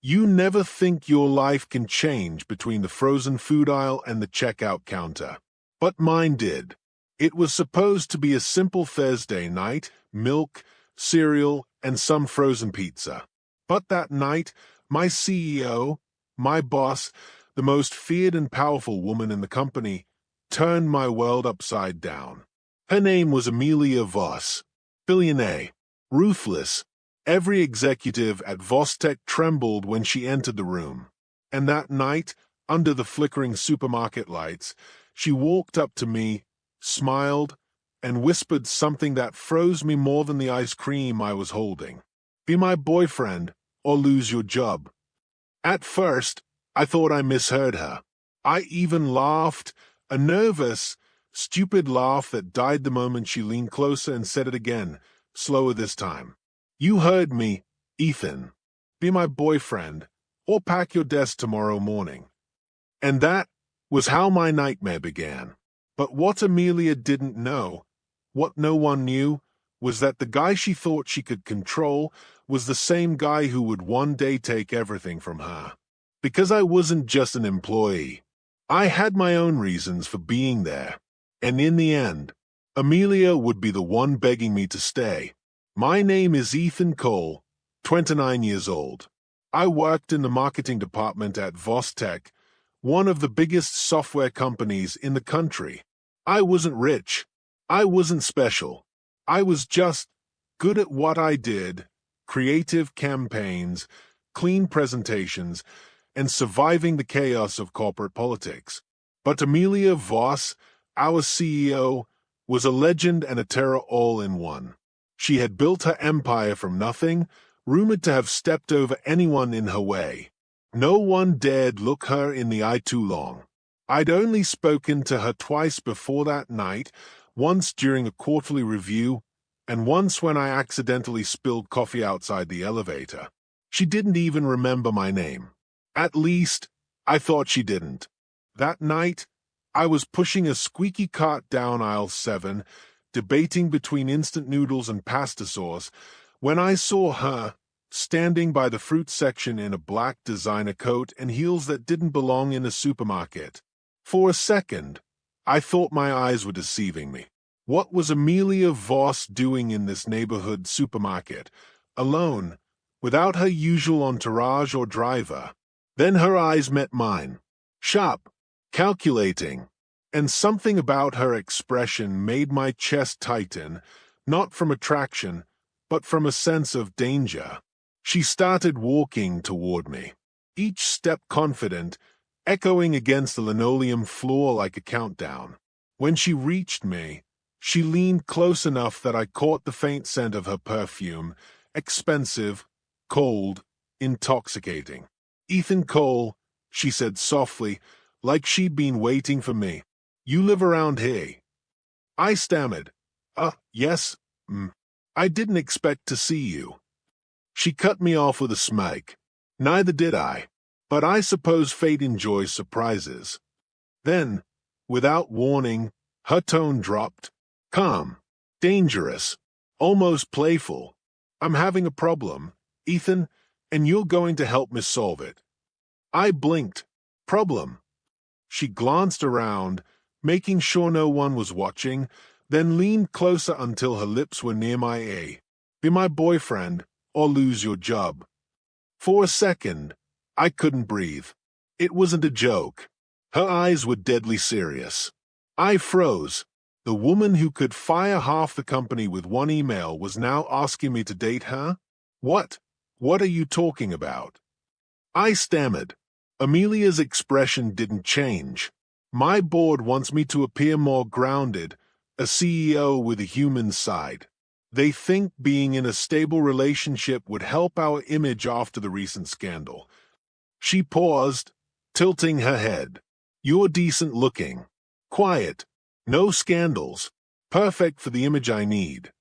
You never think your life can change between the frozen food aisle and the checkout counter. But mine did. It was supposed to be a simple Thursday night, milk, cereal, and some frozen pizza. But that night, my CEO, my boss, the most feared and powerful woman in the company, turned my world upside down. Her name was Amelia Voss, billionaire, ruthless. Every executive at Vostek trembled when she entered the room. And that night, under the flickering supermarket lights, she walked up to me, smiled, and whispered something that froze me more than the ice cream I was holding. Be my boyfriend, or lose your job. At first, I thought I misheard her. I even laughed, a nervous, stupid laugh that died the moment she leaned closer and said it again, slower this time. You heard me, Ethan. Be my boyfriend, or pack your desk tomorrow morning. And that was how my nightmare began. But what Amelia didn't know, what no one knew, was that the guy she thought she could control was the same guy who would one day take everything from her. Because I wasn't just an employee. I had my own reasons for being there. And in the end, Amelia would be the one begging me to stay. My name is Ethan Cole, 29 years old. I worked in the marketing department at Vostek, one of the biggest software companies in the country. I wasn't rich. I wasn't special. I was just good at what I did, creative campaigns, clean presentations, and surviving the chaos of corporate politics. But Amelia Voss, our CEO, was a legend and a terror all in one. She had built her empire from nothing, rumored to have stepped over anyone in her way. No one dared look her in the eye too long. I'd only spoken to her twice before that night, once during a quarterly review, and once when I accidentally spilled coffee outside the elevator. She didn't even remember my name. At least, I thought she didn't. That night, I was pushing a squeaky cart down aisle 7, debating between instant noodles and pasta sauce, when I saw her, standing by the fruit section in a black designer coat and heels that didn't belong in a supermarket. For a second, I thought my eyes were deceiving me. What was Amelia Voss doing in this neighborhood supermarket, alone, without her usual entourage or driver? Then her eyes met mine, sharp, calculating, and something about her expression made my chest tighten, not from attraction, but from a sense of danger. She started walking toward me, each step confident, echoing against the linoleum floor like a countdown. When she reached me, she leaned close enough that I caught the faint scent of her perfume, expensive, cold, intoxicating. Ethan Cole, she said softly, like she'd been waiting for me. You live around here? I stammered. Yes, I didn't expect to see you. She cut me off with a smirk. Neither did I. But I suppose fate enjoys surprises. Then, without warning, her tone dropped. Calm, dangerous, almost playful. I'm having a problem, Ethan, and you're going to help me solve it. I blinked. Problem. She glanced around, making sure no one was watching, then leaned closer until her lips were near my ear. Be my boyfriend, or lose your job. For a second, I couldn't breathe. It wasn't a joke. Her eyes were deadly serious. I froze. The woman who could fire half the company with one email was now asking me to date her? What? What are you talking about? I stammered. Amelia's expression didn't change. My board wants me to appear more grounded, a CEO with a human side. They think being in a stable relationship would help our image after the recent scandal. She paused, tilting her head. You're decent looking. Quiet. No scandals. Perfect for the image I need.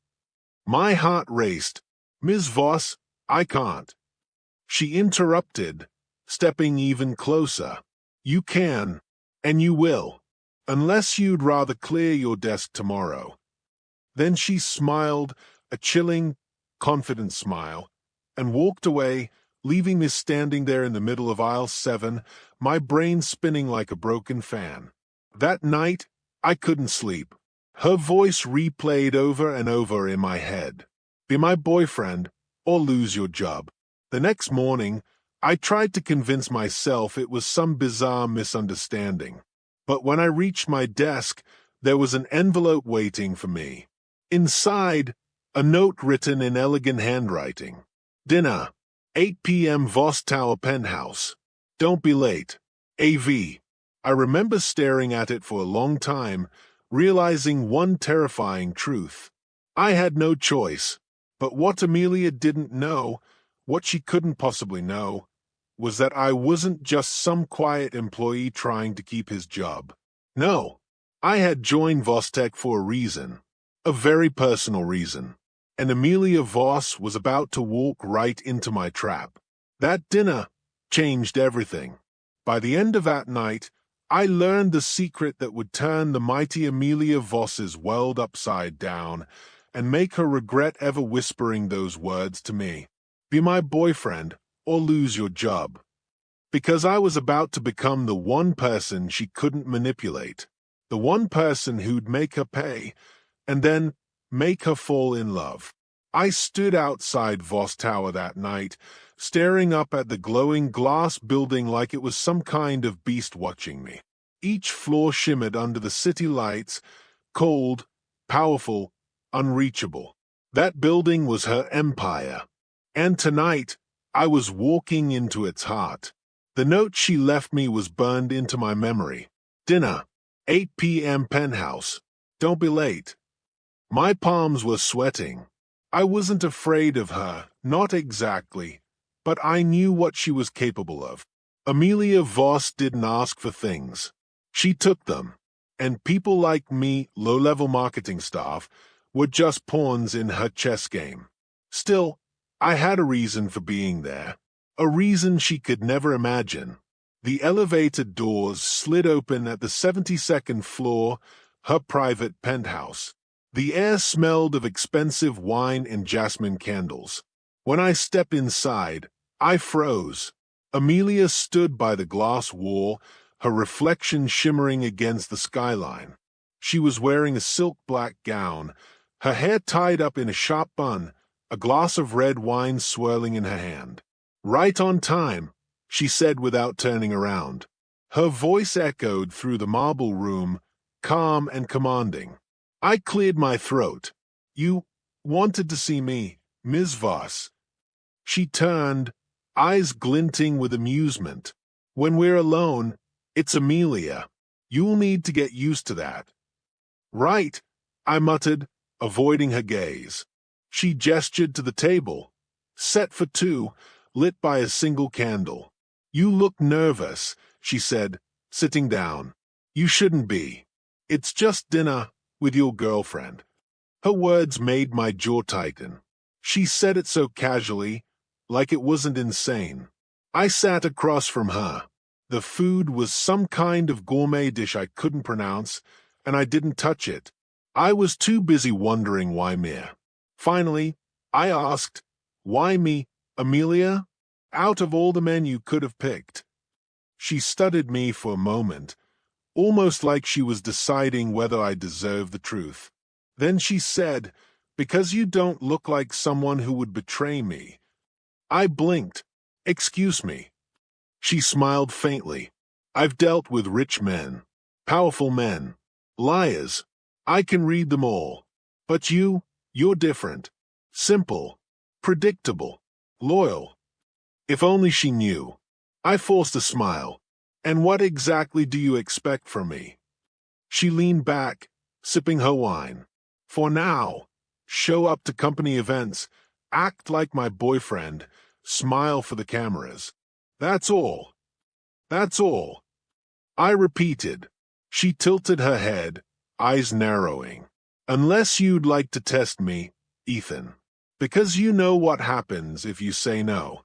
My heart raced. Ms. Voss, I can't. She interrupted, stepping even closer. You can, and you will, unless you'd rather clear your desk tomorrow. Then she smiled, a chilling, confident smile, and walked away, leaving me standing there in the middle of aisle 7, my brain spinning like a broken fan. That night, I couldn't sleep. Her voice replayed over and over in my head. Be my boyfriend, or lose your job. The next morning, I tried to convince myself it was some bizarre misunderstanding. But when I reached my desk, there was an envelope waiting for me. Inside, a note written in elegant handwriting. Dinner, 8 p.m. Voss Tower Penthouse. Don't be late. AV. I remember staring at it for a long time, realizing one terrifying truth. I had no choice. But what Amelia didn't know, what she couldn't possibly know, was that I wasn't just some quiet employee trying to keep his job. No, I had joined Vostek for a reason, a very personal reason, and Amelia Voss was about to walk right into my trap. That dinner changed everything. By the end of that night, I learned the secret that would turn the mighty Amelia Voss's world upside down and make her regret ever whispering those words to me. Be my boyfriend, or lose your job. Because I was about to become the one person she couldn't manipulate, the one person who'd make her pay, and then make her fall in love. I stood outside Voss Tower that night, staring up at the glowing glass building like it was some kind of beast watching me. Each floor shimmered under the city lights, cold, powerful, unreachable. That building was her empire. And tonight, I was walking into its heart. The note she left me was burned into my memory. Dinner, 8 p.m. Penthouse. Don't be late. My palms were sweating. I wasn't afraid of her, not exactly, but I knew what she was capable of. Amelia Voss didn't ask for things. She took them. And people like me, low-level marketing staff, were just pawns in her chess game. Still, I had a reason for being there, a reason she could never imagine. The elevator doors slid open at the 72nd floor, her private penthouse. The air smelled of expensive wine and jasmine candles. When I stepped inside, I froze. Amelia stood by the glass wall, her reflection shimmering against the skyline. She was wearing a silk black gown, her hair tied up in a sharp bun, a glass of red wine swirling in her hand. Right on time, she said without turning around. Her voice echoed through the marble room, calm and commanding. I cleared my throat. You wanted to see me, Ms. Voss. She turned, eyes glinting with amusement. When we're alone, it's Amelia. You'll need to get used to that. Right, I muttered, avoiding her gaze. She gestured to the table, set for two, lit by a single candle. You look nervous, she said, sitting down. You shouldn't be. It's just dinner with your girlfriend. Her words made my jaw tighten. She said it so casually, like it wasn't insane. I sat across from her. The food was some kind of gourmet dish I couldn't pronounce, and I didn't touch it. I was too busy wondering why me. Finally, I asked, why me, Amelia? Out of all the men you could have picked. She studied me for a moment, almost like she was deciding whether I deserved the truth. Then she said, because you don't look like someone who would betray me. I blinked. Excuse me. She smiled faintly. I've dealt with rich men, powerful men, liars. I can read them all. But you're different. Simple, predictable, loyal. If only she knew. I forced a smile. And what exactly do you expect from me? She leaned back, sipping her wine. For now, show up to company events, act like my boyfriend, smile for the cameras. That's all. That's all. I repeated. She tilted her head, eyes narrowing. Unless you'd like to test me, Ethan. Because you know what happens if you say no.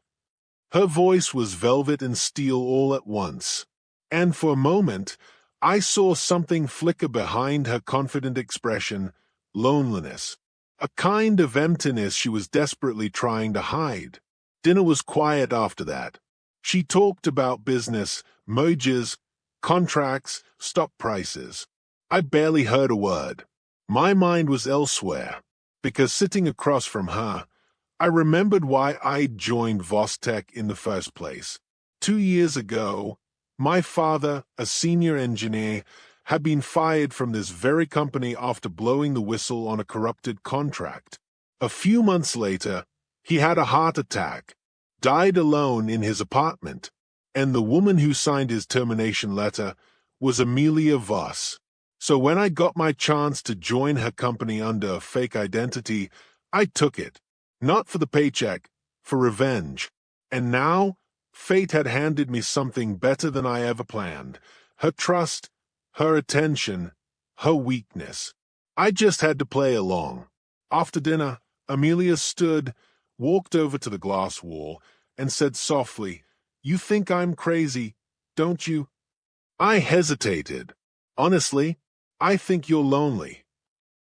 Her voice was velvet and steel all at once. And for a moment, I saw something flicker behind her confident expression, loneliness. A kind of emptiness she was desperately trying to hide. Dinner was quiet after that. She talked about business, mergers, contracts, stock prices. I barely heard a word. My mind was elsewhere, because sitting across from her, I remembered why I'd joined Vostek in the first place. 2 years ago, my father, a senior engineer, had been fired from this very company after blowing the whistle on a corrupted contract. A few months later, he had a heart attack, died alone in his apartment, and the woman who signed his termination letter was Amelia Voss. So when I got my chance to join her company under a fake identity, I took it. Not for the paycheck, for revenge. And now, fate had handed me something better than I ever planned. Her trust, her attention, her weakness. I just had to play along. After dinner, Amelia stood, walked over to the glass wall, and said softly, "You think I'm crazy, don't you?" I hesitated. "Honestly, I think you're lonely."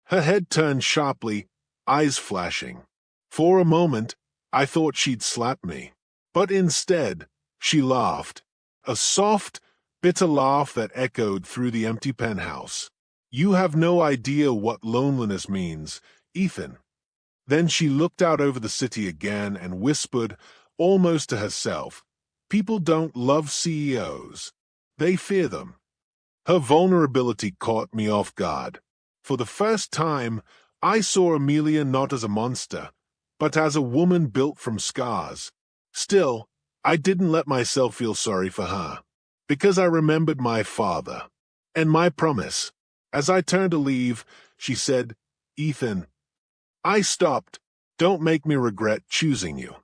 Her head turned sharply, eyes flashing. For a moment, I thought she'd slap me. But instead, she laughed. A soft, bitter laugh that echoed through the empty penthouse. "You have no idea what loneliness means, Ethan." Then she looked out over the city again and whispered, almost to herself, "People don't love CEOs. They fear them." Her vulnerability caught me off guard. For the first time, I saw Amelia not as a monster, but as a woman built from scars. Still, I didn't let myself feel sorry for her, because I remembered my father and my promise. As I turned to leave, she said, "Ethan." I stopped. "Don't make me regret choosing you."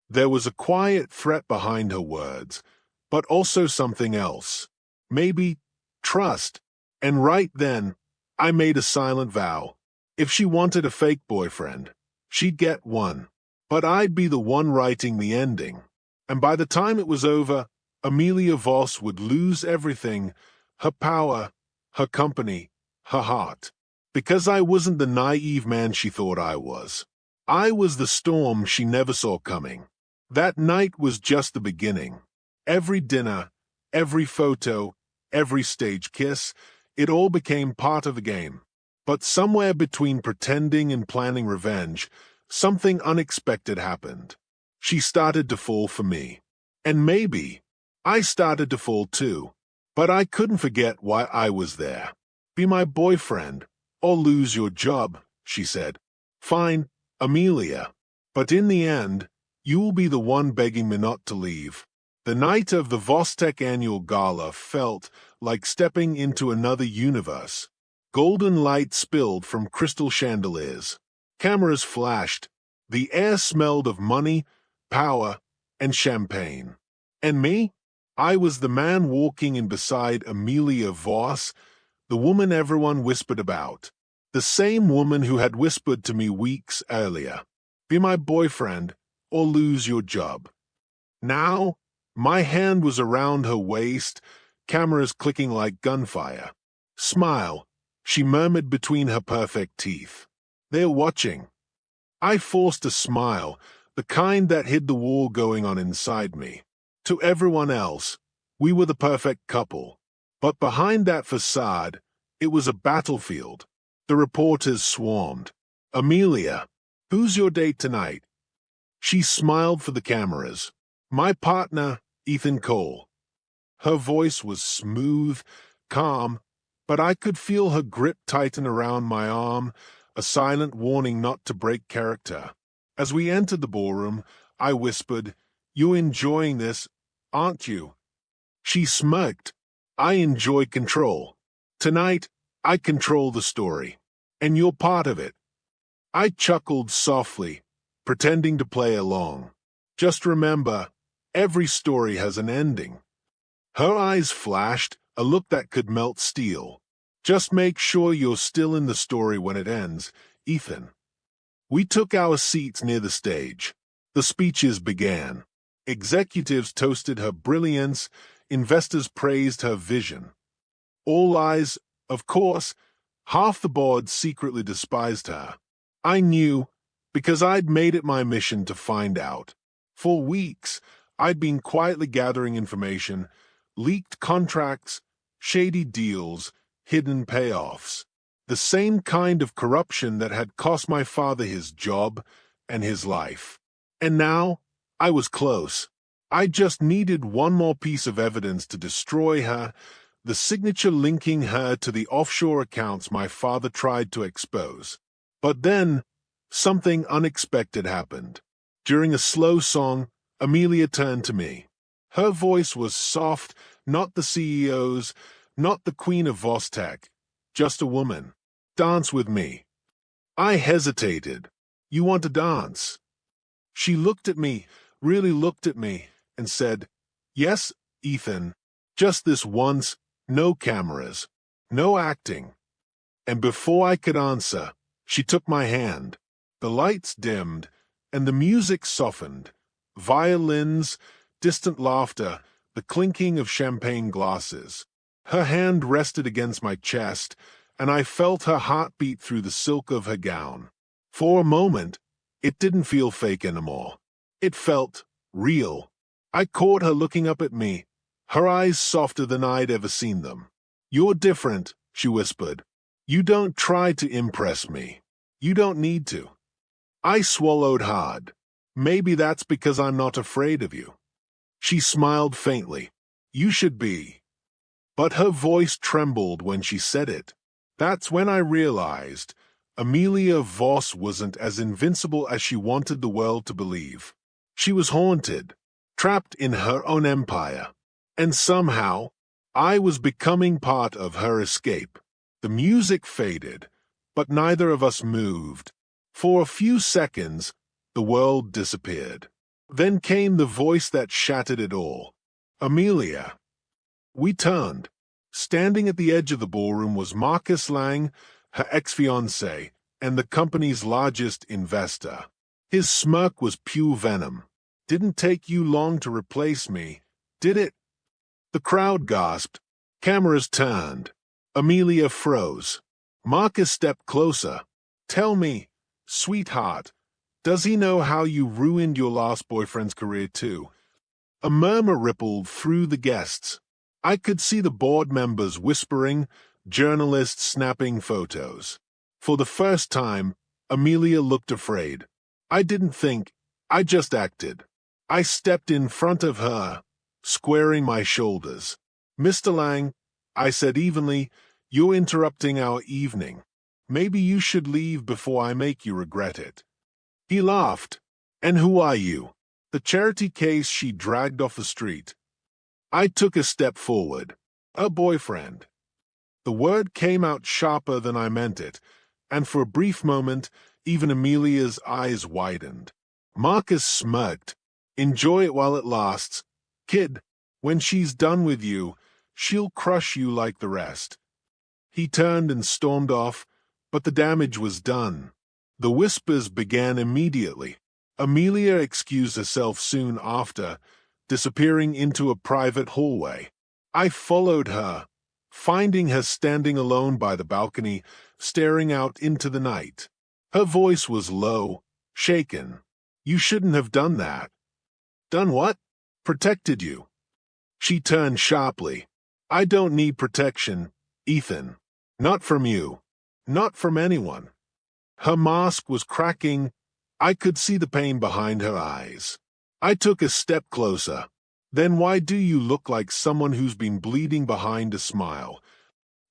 There was a quiet threat behind her words, but also something else. Maybe trust. And right then, I made a silent vow. If she wanted a fake boyfriend, she'd get one. But I'd be the one writing the ending. And by the time it was over, Amelia Voss would lose everything, her power, her company, her heart. Because I wasn't the naive man she thought I was. I was the storm she never saw coming. That night was just the beginning. Every dinner, every photo, every stage kiss, it all became part of the game. But somewhere between pretending and planning revenge, something unexpected happened. She started to fall for me. And maybe I started to fall too. But I couldn't forget why I was there. "Be my boyfriend, or lose your job," she said. "Fine, Amelia. But in the end, you will be the one begging me not to leave." The night of the Vostek annual gala felt like stepping into another universe. Golden light spilled from crystal chandeliers. Cameras flashed. The air smelled of money, power, and champagne. And me? I was the man walking in beside Amelia Voss, the woman everyone whispered about. The same woman who had whispered to me weeks earlier, "Be my boyfriend, or lose your job." Now, my hand was around her waist, cameras clicking like gunfire. "Smile," she murmured between her perfect teeth. "They're watching." I forced a smile, the kind that hid the war going on inside me. To everyone else, we were the perfect couple. But behind that facade, it was a battlefield. The reporters swarmed. "Amelia, who's your date tonight?" She smiled for the cameras. "My partner, Ethan Cole." Her voice was smooth, calm, but I could feel her grip tighten around my arm, a silent warning not to break character. As we entered the ballroom, I whispered, "You're enjoying this, aren't you?" She smirked. "I enjoy control. Tonight, I control the story. And you're part of it." I chuckled softly, pretending to play along. "Just remember, every story has an ending." Her eyes flashed, a look that could melt steel. "Just make sure you're still in the story when it ends, Ethan." We took our seats near the stage. The speeches began. Executives toasted her brilliance, investors praised her vision. All eyes, of course, half the board secretly despised her. I knew, because I'd made it my mission to find out. For weeks, I'd been quietly gathering information, leaked contracts, shady deals, hidden payoffs. The same kind of corruption that had cost my father his job and his life. And now, I was close. I just needed one more piece of evidence to destroy her, the signature linking her to the offshore accounts my father tried to expose. But then, something unexpected happened. During a slow song, Amelia turned to me. Her voice was soft, not the CEO's, not the Queen of Vostok, just a woman. Dance with me. I hesitated. You want to dance? She looked at me, really looked at me, and said, Yes, Ethan, just this once, no cameras, no acting. And before I could answer, she took my hand. The lights dimmed, and the music softened. Violins, distant laughter, the clinking of champagne glasses. Her hand rested against my chest, and I felt her heart beat through the silk of her gown. For a moment, it didn't feel fake anymore. It felt real. I caught her looking up at me, her eyes softer than I'd ever seen them. You're different, she whispered. You don't try to impress me. You don't need to. I swallowed hard. Maybe that's because I'm not afraid of you. She smiled faintly. You should be. But her voice trembled when she said it. That's when I realized Amelia Voss wasn't as invincible as she wanted the world to believe. She was haunted, trapped in her own empire. And somehow, I was becoming part of her escape. The music faded, but neither of us moved. For a few seconds, the world disappeared. Then came the voice that shattered it all. Amelia. We turned. Standing at the edge of the ballroom was Marcus Lang, her ex-fiancé, and the company's largest investor. His smirk was pure venom. Didn't take you long to replace me, did it? The crowd gasped. Cameras turned. Amelia froze. Marcus stepped closer. Tell me, sweetheart, does he know how you ruined your last boyfriend's career too? A murmur rippled through the guests. I could see the board members whispering, journalists snapping photos. For the first time, Amelia looked afraid. I didn't think, I just acted. I stepped in front of her, squaring my shoulders. Mr. Lang, I said evenly, you're interrupting our evening. Maybe you should leave before I make you regret it. He laughed. And who are you? The charity case she dragged off the street. I took a step forward. A boyfriend. The word came out sharper than I meant it, and for a brief moment, even Amelia's eyes widened. Marcus smirked. Enjoy it while it lasts. Kid, when she's done with you, she'll crush you like the rest. He turned and stormed off, but the damage was done. The whispers began immediately. Amelia excused herself soon after, disappearing into a private hallway. I followed her, finding her standing alone by the balcony, staring out into the night. Her voice was low, shaken. You shouldn't have done that. Done what? Protected you. She turned sharply. I don't need protection, Ethan. Not from you. Not from anyone. Her mask was cracking. I could see the pain behind her eyes. I took a step closer. Then why do you look like someone who's been bleeding behind a smile?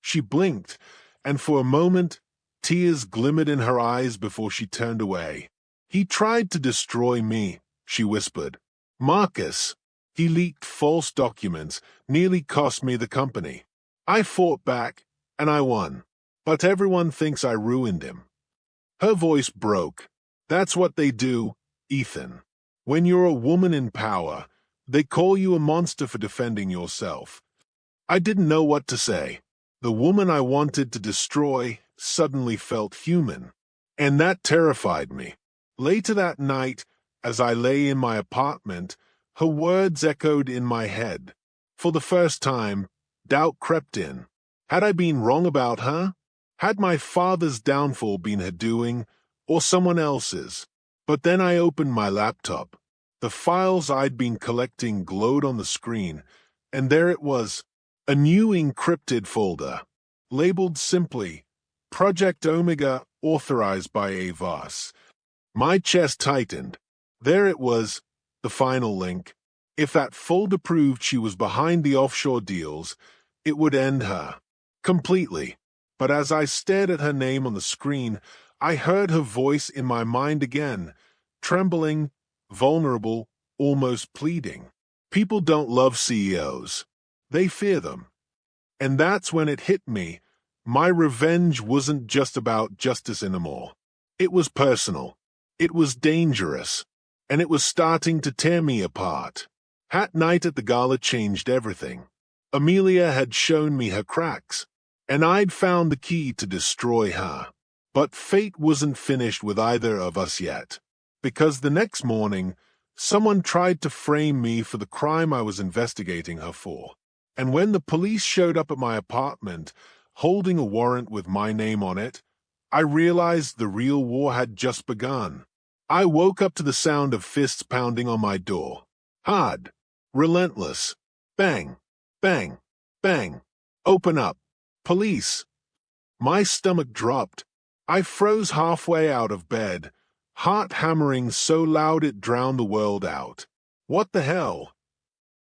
She blinked, and for a moment, tears glimmered in her eyes before she turned away. He tried to destroy me, she whispered. Marcus. He leaked false documents, nearly cost me the company. I fought back, and I won. But everyone thinks I ruined him. Her voice broke. That's what they do, Ethan. When you're a woman in power, they call you a monster for defending yourself. I didn't know what to say. The woman I wanted to destroy suddenly felt human, and that terrified me. Later that night, as I lay in my apartment, her words echoed in my head. For the first time, doubt crept in. Had I been wrong about her? Had my father's downfall been her doing, or someone else's? But then I opened my laptop. The files I'd been collecting glowed on the screen, and there it was, a new encrypted folder, labeled simply, Project Omega, authorized by A. Voss. My chest tightened. There it was, the final link. If that folder proved she was behind the offshore deals, it would end her. Completely. But as I stared at her name on the screen, I heard her voice in my mind again, trembling, vulnerable, almost pleading. People don't love CEOs. They fear them. And that's when it hit me. My revenge wasn't just about justice anymore. It was personal. It was dangerous. And it was starting to tear me apart. That night at the gala changed everything. Amelia had shown me her cracks, and I'd found the key to destroy her. But fate wasn't finished with either of us yet, because the next morning, someone tried to frame me for the crime I was investigating her for. And when the police showed up at my apartment, holding a warrant with my name on it, I realized the real war had just begun. I woke up to the sound of fists pounding on my door. Hard. Relentless. Bang. Bang. Bang. Open up. Police. My stomach dropped. I froze halfway out of bed, heart hammering so loud it drowned the world out. What the hell?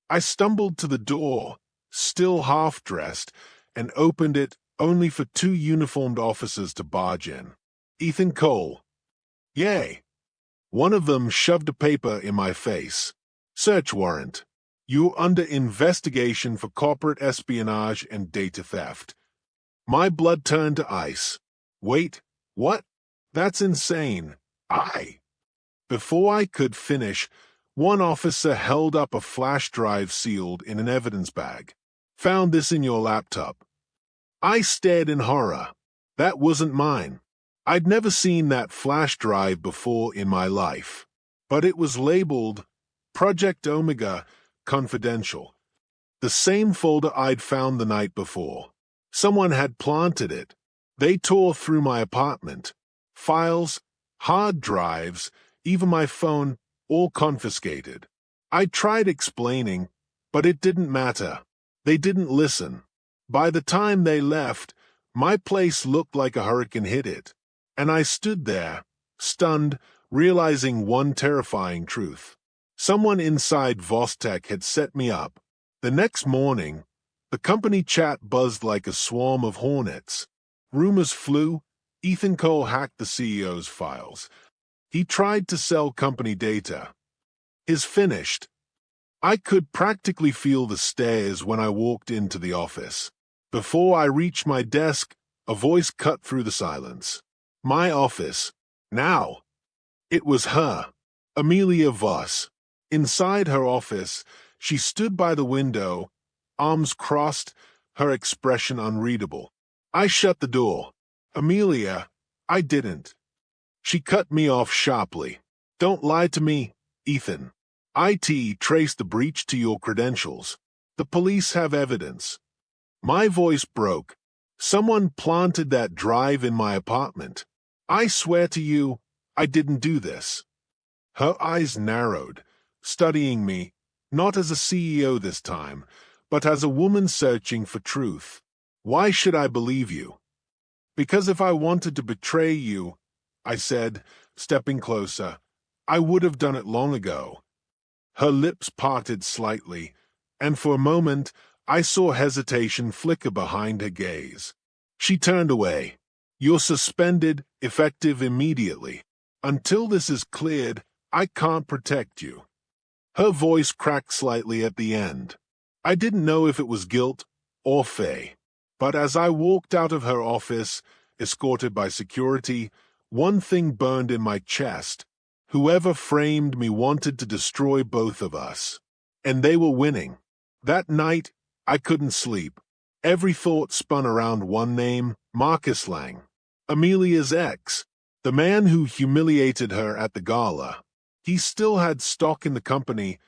I stumbled to the door, still half-dressed, and opened it only for two uniformed officers to barge in. Ethan Cole. Yay. One of them shoved a paper in my face. Search warrant. You're under investigation for corporate espionage and data theft. My blood turned to ice. Wait, what? That's insane. Before I could finish, one officer held up a flash drive sealed in an evidence bag. Found this in your laptop. I stared in horror. That wasn't mine. I'd never seen that flash drive before in my life. But it was labeled Project Omega Confidential. The same folder I'd found the night before. Someone had planted it. They tore through my apartment. Files, hard drives, even my phone, all confiscated. I tried explaining, but it didn't matter. They didn't listen. By the time they left, my place looked like a hurricane hit it. And I stood there, stunned, realizing one terrifying truth. Someone inside Vostek had set me up. The next morning, the company chat buzzed like a swarm of hornets. Rumors flew. Ethan Cole hacked the CEO's files. He tried to sell company data. Is finished. I could practically feel the stares when I walked into the office. Before I reached my desk, a voice cut through the silence. My office. Now. It was her. Amelia Voss. Inside her office, she stood by the window, arms crossed, her expression unreadable. I shut the door. Amelia, I didn't. She cut me off sharply. Don't lie to me, Ethan. IT traced the breach to your credentials. The police have evidence. My voice broke. Someone planted that drive in my apartment. I swear to you, I didn't do this. Her eyes narrowed, studying me, not as a CEO this time, but as a woman searching for truth. Why should I believe you? Because if I wanted to betray you, I said, stepping closer, I would have done it long ago. Her lips parted slightly, and for a moment I saw hesitation flicker behind her gaze. She turned away. You're suspended, effective immediately. Until this is cleared, I can't protect you. Her voice cracked slightly at the end. I didn't know if it was guilt or fear. But as I walked out of her office, escorted by security, one thing burned in my chest. Whoever framed me wanted to destroy both of us. And they were winning. That night, I couldn't sleep. Every thought spun around one name, Marcus Lang. Amelia's ex, the man who humiliated her at the gala. He still had stock in the company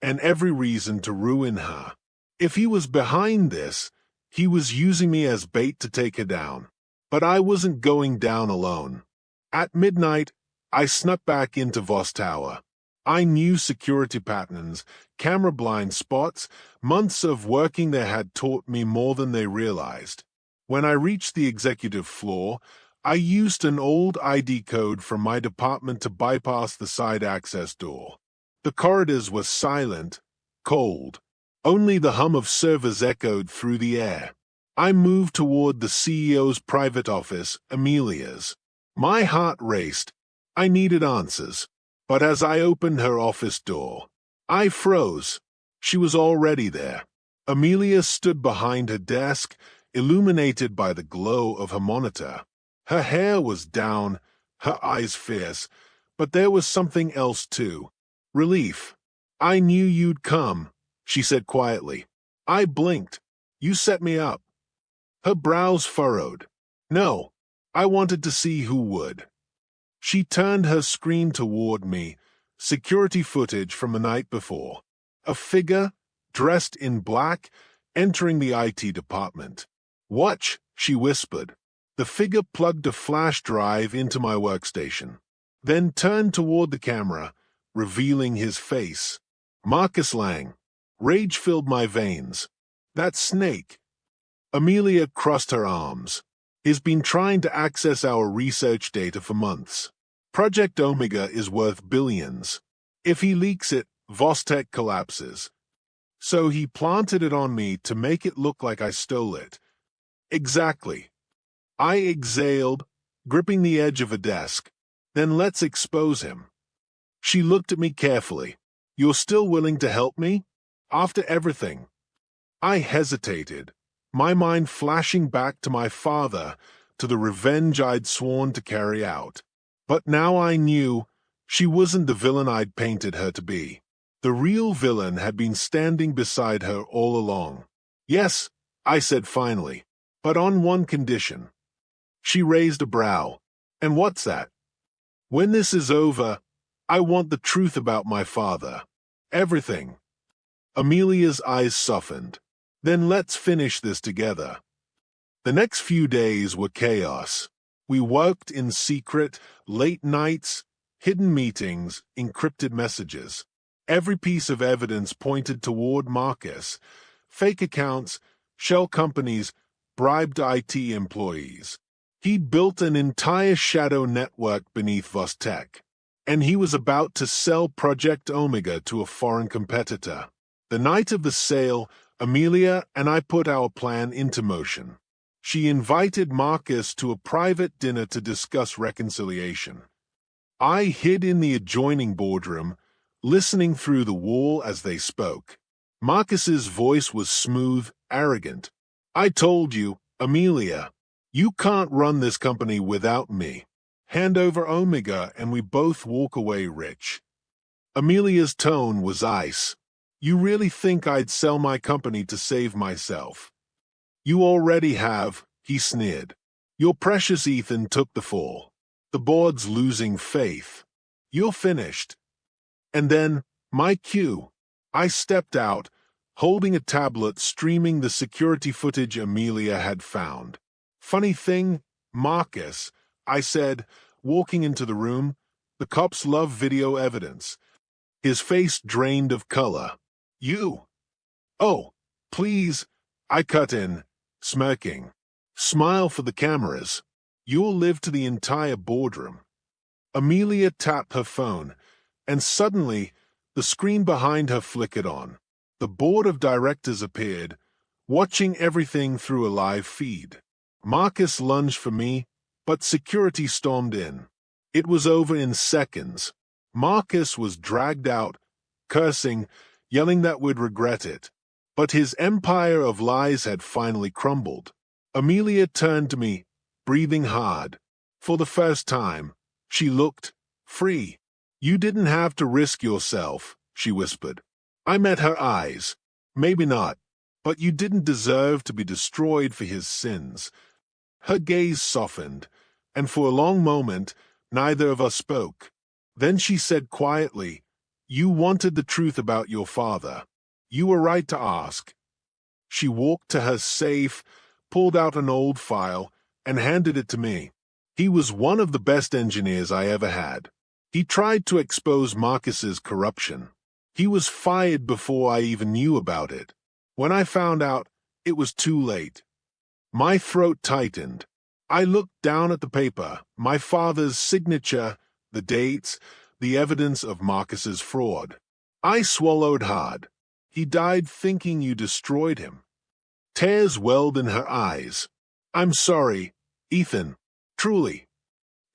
and every reason to ruin her. If he was behind this, he was using me as bait to take her down. But I wasn't going down alone. At midnight, I snuck back into Voss Tower. I knew security patterns, camera blind spots. Months of working there had taught me more than they realized. When I reached the executive floor, I used an old ID code from my department to bypass the side access door. The corridors were silent, cold. Only the hum of servers echoed through the air. I moved toward the CEO's private office, Amelia's. My heart raced. I needed answers. But as I opened her office door, I froze. She was already there. Amelia stood behind her desk, illuminated by the glow of her monitor. Her hair was down, her eyes fierce, but there was something else too. Relief. "I knew you'd come," she said quietly. I blinked. "You set me up." Her brows furrowed. "No, I wanted to see who would." She turned her screen toward me, security footage from the night before. A figure, dressed in black, entering the IT department. "Watch," she whispered. The figure plugged a flash drive into my workstation, then turned toward the camera, revealing his face. Marcus Lang. Rage filled my veins. "That snake." Amelia crossed her arms. "He's been trying to access our research data for months. Project Omega is worth billions. If he leaks it, Vostek collapses. So he planted it on me to make it look like I stole it." "Exactly." I exhaled, gripping the edge of a desk. "Then let's expose him." She looked at me carefully. "You're still willing to help me? After everything?" I hesitated, my mind flashing back to my father, to the revenge I'd sworn to carry out. But now I knew she wasn't the villain I'd painted her to be. The real villain had been standing beside her all along. "Yes," I said finally, "but on one condition." She raised a brow. "And what's that?" "When this is over, I want the truth about my father. Everything." Amelia's eyes softened. "Then let's finish this together." The next few days were chaos. We worked in secret, late nights, hidden meetings, encrypted messages. Every piece of evidence pointed toward Marcus. Fake accounts, shell companies, bribed IT employees. He'd built an entire shadow network beneath Vostek, and he was about to sell Project Omega to a foreign competitor. The night of the sale, Amelia and I put our plan into motion. She invited Marcus to a private dinner to discuss reconciliation. I hid in the adjoining boardroom, listening through the wall as they spoke. Marcus's voice was smooth, arrogant. "I told you, Amelia, you can't run this company without me. Hand over Omega and we both walk away rich." Amelia's tone was ice. "You really think I'd sell my company to save myself?" "You already have," he sneered. "Your precious Ethan took the fall. The board's losing faith. You're finished." And then, my cue. I stepped out, holding a tablet streaming the security footage Amelia had found. "Funny thing, Marcus," I said, walking into the room. "The cops love video evidence." His face drained of color. "You?" "Oh, please," I cut in, smirking. "Smile for the cameras. You'll live to the entire boardroom." Amelia tapped her phone, and suddenly the screen behind her flickered on. The board of directors appeared, watching everything through a live feed. Marcus lunged for me, but security stormed in. It was over in seconds. Marcus was dragged out, cursing, yelling that we'd regret it. But his empire of lies had finally crumbled. Amelia turned to me, breathing hard. For the first time, she looked free. "You didn't have to risk yourself," she whispered. I met her eyes. "Maybe not, but you didn't deserve to be destroyed for his sins." Her gaze softened, and for a long moment, neither of us spoke. Then she said quietly, "You wanted the truth about your father. You were right to ask." She walked to her safe, pulled out an old file, and handed it to me. "He was one of the best engineers I ever had. He tried to expose Marcus's corruption. He was fired before I even knew about it. When I found out, it was too late. My throat tightened. I looked down at the paper, my father's signature, the dates, the evidence of Marcus's fraud. I swallowed hard. He died thinking you destroyed him. Tears welled in her eyes. I'm sorry, Ethan, truly.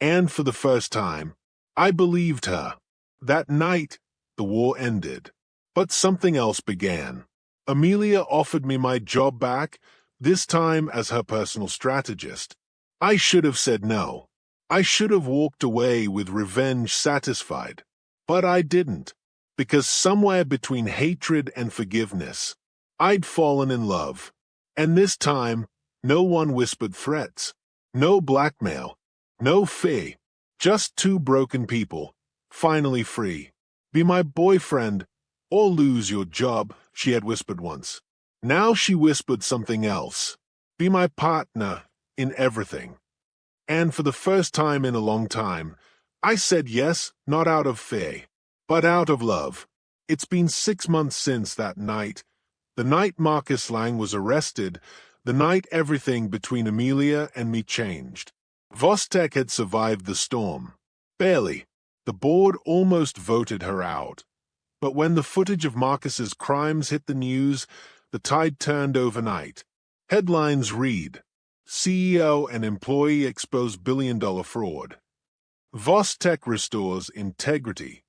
And for the first time, I believed her. That night, the war ended. But something else began. Amelia offered me my job back, this time as her personal strategist. I should have said no. I should have walked away with revenge satisfied. But I didn't, because somewhere between hatred and forgiveness, I'd fallen in love. And this time, no one whispered threats, no blackmail, no fear, just two broken people, finally free. Be my boyfriend, or lose your job, she had whispered once. Now she whispered something else. Be my partner in everything. And for the first time in a long time, I said yes, not out of fear, but out of love. It's been 6 months since that night, the night Marcus Lang was arrested, the night everything between Amelia and me changed. Vostek had survived the storm. Barely. The board almost voted her out. But when the footage of Marcus's crimes hit the news, the tide turned overnight. Headlines read, CEO and employee expose billion-dollar fraud. Vostek restores integrity.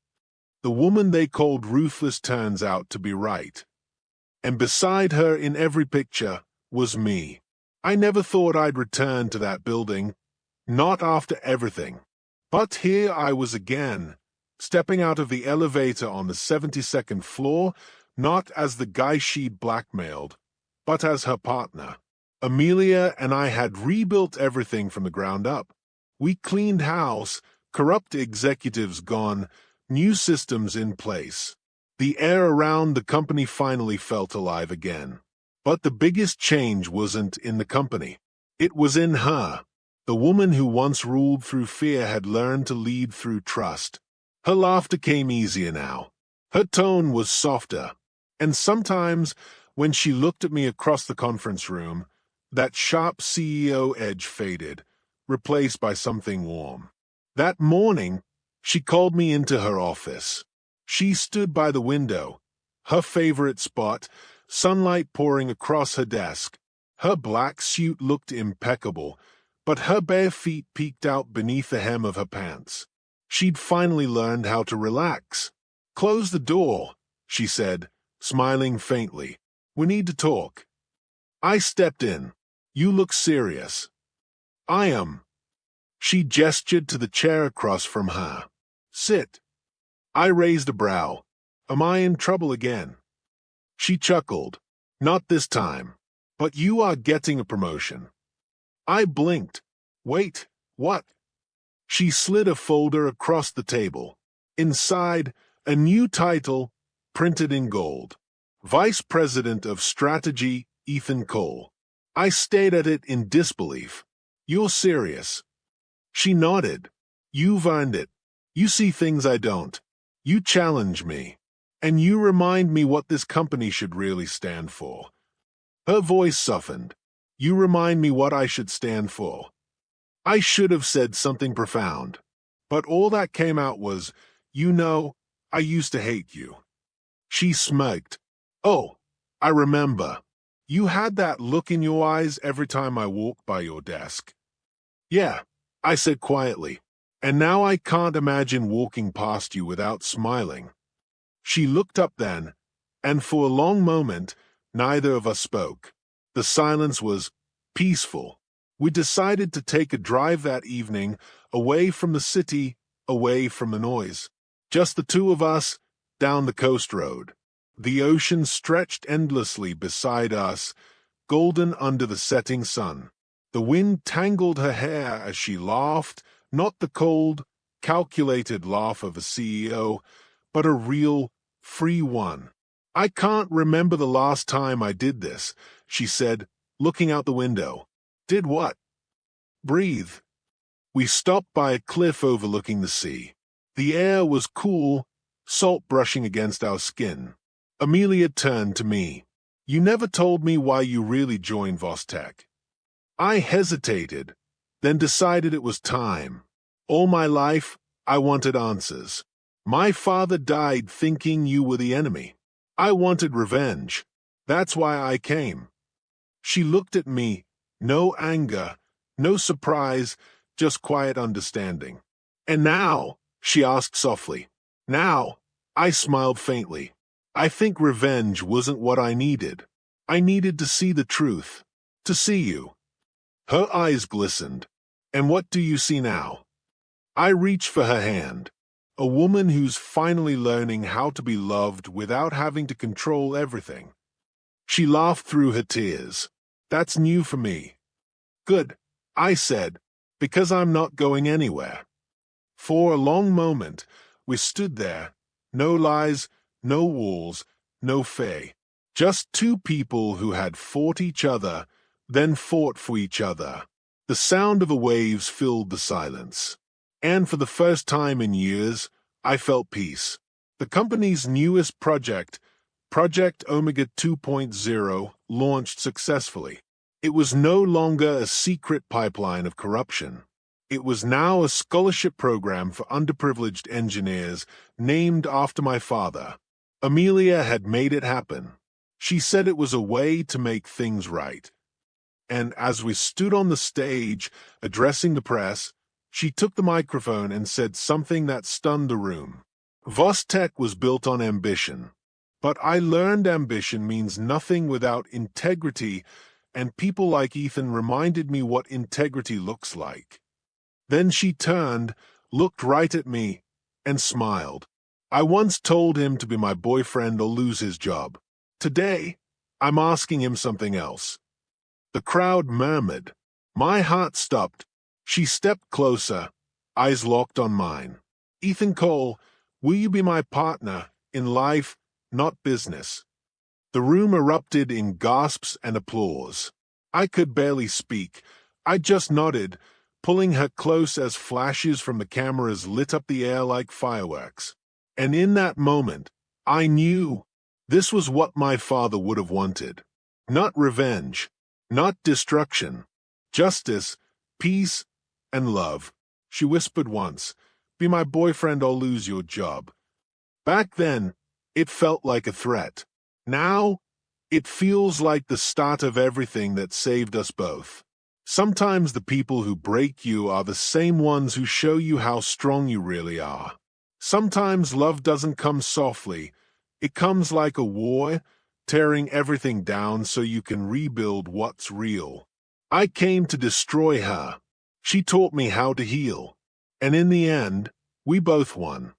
The woman they called ruthless turns out to be right. And beside her in every picture was me. I never thought I'd return to that building, not after everything. But here I was again, stepping out of the elevator on the 72nd floor, not as the guy she'd blackmailed, but as her partner. Amelia and I had rebuilt everything from the ground up. We cleaned house, corrupt executives gone, new systems in place. The air around the company finally felt alive again. But the biggest change wasn't in the company. It was in her. The woman who once ruled through fear had learned to lead through trust. Her laughter came easier now. Her tone was softer. And sometimes, when she looked at me across the conference room, that sharp CEO edge faded, replaced by something warm. That morning, she called me into her office. She stood by the window, her favorite spot, sunlight pouring across her desk. Her black suit looked impeccable, but her bare feet peeked out beneath the hem of her pants. She'd finally learned how to relax. Close the door, she said, smiling faintly. We need to talk. I stepped in. You look serious. I am. She gestured to the chair across from her. Sit. I raised a brow. Am I in trouble again? She chuckled. Not this time. But you are getting a promotion. I blinked. Wait, what? She slid a folder across the table. Inside, a new title, printed in gold. Vice President of Strategy, Ethan Cole. I stared at it in disbelief. You're serious? She nodded. You've earned it. You see things I don't. You challenge me. And you remind me what this company should really stand for. Her voice softened. You remind me what I should stand for. I should have said something profound. But all that came out was, you know, I used to hate you. She smirked. Oh, I remember. You had that look in your eyes every time I walked by your desk. Yeah, I said quietly. And now I can't imagine walking past you without smiling. She looked up then, and for a long moment, neither of us spoke. The silence was peaceful. We decided to take a drive that evening, away from the city, away from the noise. Just the two of us, down the coast road. The ocean stretched endlessly beside us, golden under the setting sun. The wind tangled her hair as she laughed, not the cold, calculated laugh of a CEO, but a real, free one. I can't remember the last time I did this, she said, looking out the window. Did what? Breathe. We stopped by a cliff overlooking the sea. The air was cool, salt brushing against our skin. Amelia turned to me. You never told me why you really joined Vostek. I hesitated, then decided it was time. All my life, I wanted answers. My father died thinking you were the enemy. I wanted revenge. That's why I came. She looked at me, no anger, no surprise, just quiet understanding. And now, she asked softly. Now, I smiled faintly. I think revenge wasn't what I needed. I needed to see the truth. To see you. Her eyes glistened. And what do you see now? I reached for her hand. A woman who's finally learning how to be loved without having to control everything. She laughed through her tears. That's new for me. Good, I said, because I'm not going anywhere. For a long moment, we stood there. No lies, no walls, no fey. Just two people who had fought each other, then fought for each other. The sound of the waves filled the silence. And for the first time in years, I felt peace. The company's newest project, Project Omega 2.0, launched successfully. It was no longer a secret pipeline of corruption. It was now a scholarship program for underprivileged engineers named after my father. Amelia had made it happen. She said it was a way to make things right. And as we stood on the stage, addressing the press, she took the microphone and said something that stunned the room. Vostek was built on ambition. But I learned ambition means nothing without integrity, and people like Ethan reminded me what integrity looks like. Then she turned, looked right at me, and smiled. I once told him to be my boyfriend or lose his job. Today, I'm asking him something else. The crowd murmured. My heart stopped. She stepped closer, eyes locked on mine. Ethan Cole, will you be my partner in life, not business? The room erupted in gasps and applause. I could barely speak. I just nodded, pulling her close as flashes from the cameras lit up the air like fireworks. And in that moment, I knew this was what my father would have wanted. Not revenge, not destruction. Justice, peace, and love. She whispered once, be my boyfriend or lose your job. Back then, it felt like a threat. Now, it feels like the start of everything that saved us both. Sometimes the people who break you are the same ones who show you how strong you really are. Sometimes love doesn't come softly. It comes like a war, tearing everything down so you can rebuild what's real. I came to destroy her. She taught me how to heal. And in the end, we both won.